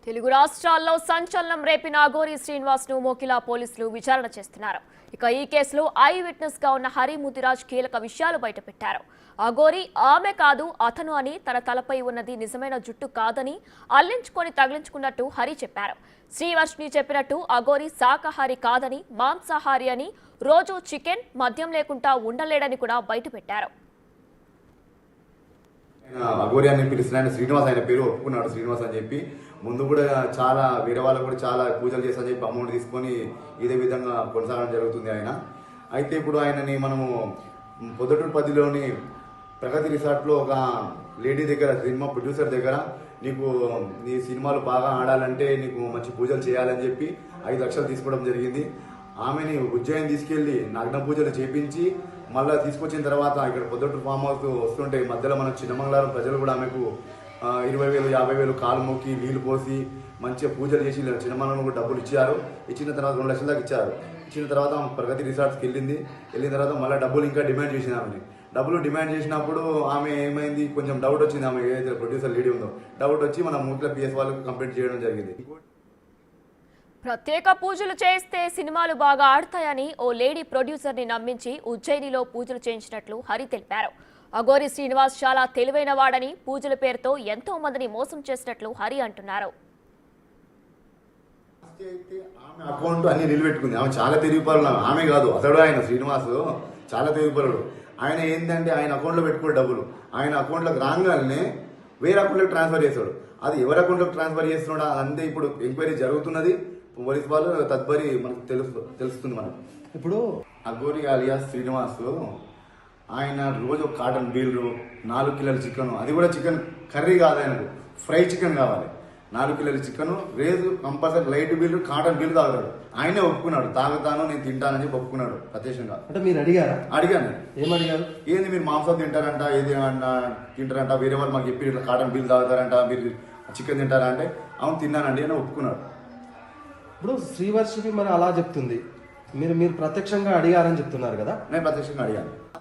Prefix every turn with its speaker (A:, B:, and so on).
A: తెలుగు రాష్ట్రాల్లో సంచలనం రేపిన అఘోరి శ్రీనివాస్ ను మోకిలా పోలీసులు విచారణ చేస్తున్నారు. ఇక ఈ కేసులో ఐ విట్నెస్ గా ఉన్న హరి ముదిరాజ్ కీలక విషయాలు బయటపెట్టారు. అఘోరి ఆమె కాదు అతను అని, తన తలపై ఉన్నది నిజమైన జుట్టు కాదని అల్లించుకొని తగిలించుకున్నట్టు హరి చెప్పారు. శ్రీవర్షిని చెప్పినట్టు అఘోరి శాకాహారి కాదని, మాంసాహారి అని, రోజు చికెన్ మద్యం లేకుండా ఉండలేడని కూడా బయటపెట్టారు.
B: అఘోరి అని పిలుస్తున్నాడు. శ్రీనివాస్ ఆయన పేరు ఒప్పుకున్నాడు శ్రీనివాస్ అని చెప్పి. ముందు కూడా చాలా వేరే వాళ్ళకు కూడా చాలా పూజలు చేస్తామని చెప్పి అమౌంట్ తీసుకొని ఇదే విధంగా కొనసాగడం జరుగుతుంది ఆయన. అయితే ఇప్పుడు ఆయనని మనము పొద్దుటూరు పదిలోని ప్రగతి రిసార్ట్లో ఒక లేడీ దగ్గర, సినిమా ప్రొడ్యూసర్ దగ్గర, నీకు నీ సినిమాలు బాగా ఆడాలంటే నీకు మంచి పూజలు చేయాలని చెప్పి 5 లక్షలు తీసుకోవడం జరిగింది. ఆమెని ఉజ్జయిని తీసుకెళ్లి నగ్న పూజలు చేపించి మళ్ళీ తీసుకొచ్చిన తర్వాత ఇక్కడ పొద్దుటూరు ఫామ్ హౌస్ వస్తుంటే మధ్యలో మన చిన్నమంగళారం ప్రజలు కూడా ఆమెకు 20,000 50,000 కాలు మొక్కి నీళ్లు పోసి మంచిగా పూజలు చేసి చిన్నమంగళం కూడా డబ్బులు ఇచ్చారు. ఇచ్చిన తర్వాత 2 లక్షల దాకా ఇచ్చారు. ఇచ్చిన తర్వాత ఆమె ప్రగతి రిసార్ట్స్కి వెళ్ళిన తర్వాత మళ్ళీ డబ్బులు ఇంకా డిమాండ్ చేసింది. ఆమెని డబ్బులు డిమాండ్ చేసినప్పుడు ఆమె ఏమైంది, కొంచెం డౌట్ వచ్చింది. ఆమె ఏదైతే ప్రొడ్యూసర్ లేడీ ఉందో డౌట్ వచ్చి మన మూట్ల పిఎస్ వాళ్ళకు కంప్లైంట్ చేయడం జరిగింది.
A: ప్రత్యేక పూజలు చేస్తే సినిమాలు బాగా ఆడతాయని ఓ లేడీ ప్రొడ్యూసర్ ని నమ్మించి ఉజ్జయినిలో పూజలు చేయించినట్లు హరి తెలిపారు. అఘోరి శ్రీనివాస్ చాలా తెలివైన వాడని, పూజల పేరుతో ఎంతో మందిని మోసం చేసినట్లు హరి అంటున్నారు.
B: ఆమె అకౌంట్ అన్ని నిలబెట్టుకుంది. ఆమె చాలా తెలివిపరులు. ఆమె కాదు, అతడు ఆయన శ్రీనివాస్ చాలా తెలివిపరుడు. ఆయన ఏంటంటే ఆయన అకౌంట్లో పెట్టుకునే డబ్బులు ఆయన అకౌంట్లోకి రాగానే వేరే అకౌంట్లోకి ట్రాన్స్ఫర్ చేస్తాడు. అది ఎవరి అకౌంట్లోకి ట్రాన్స్ఫర్ చేస్తున్నాడా అంతే ఇప్పుడు ఎంక్వైరీ జరుగుతున్నది. పోలీస్ వాళ్ళు తదుపరి మనకు తెలుస్తుంది. మనకు ఇప్పుడు అఘోరి అలియాస్ శ్రీనివాస్ ఆయన రోజు ఒక కాటన్ బీలు, 4 కిలోల చికెన్, అది కూడా చికెన్ కర్రీ కాదు, ఆయనకు ఫ్రై చికెన్ కావాలి. 4 కిలోల చికెన్ రేజు కంపల్సరీ లైట్ బీలు, కాటన్ బీలు తాగుతాడు. ఆయనే ఒప్పుకున్నాడు, తాగుతాను నేను తింటానని చెప్పి ఒప్పుకున్నాడు ప్రత్యక్షంగా.
C: అంటే మీరు అడిగారా?
B: అడిగాను.
C: ఏమడిగారు?
B: ఏంది మీరు మాంసం తింటారంట, ఏది తింటారంట, వేరే వాళ్ళు మాకు చెప్పి ఇట్లా కాటన్ బీలు తాగుతారంట, మీరు చికెన్ తింటారా అంటే అవును తిన్నానండి అని ఒప్పుకున్నాడు.
C: ఇప్పుడు శ్రీవర్షిని మరి అలా చెప్తుంది, మీరు ప్రత్యక్షంగా అడిగారని చెప్తున్నారు కదా?
B: నేను ప్రత్యక్షంగా అడిగాను.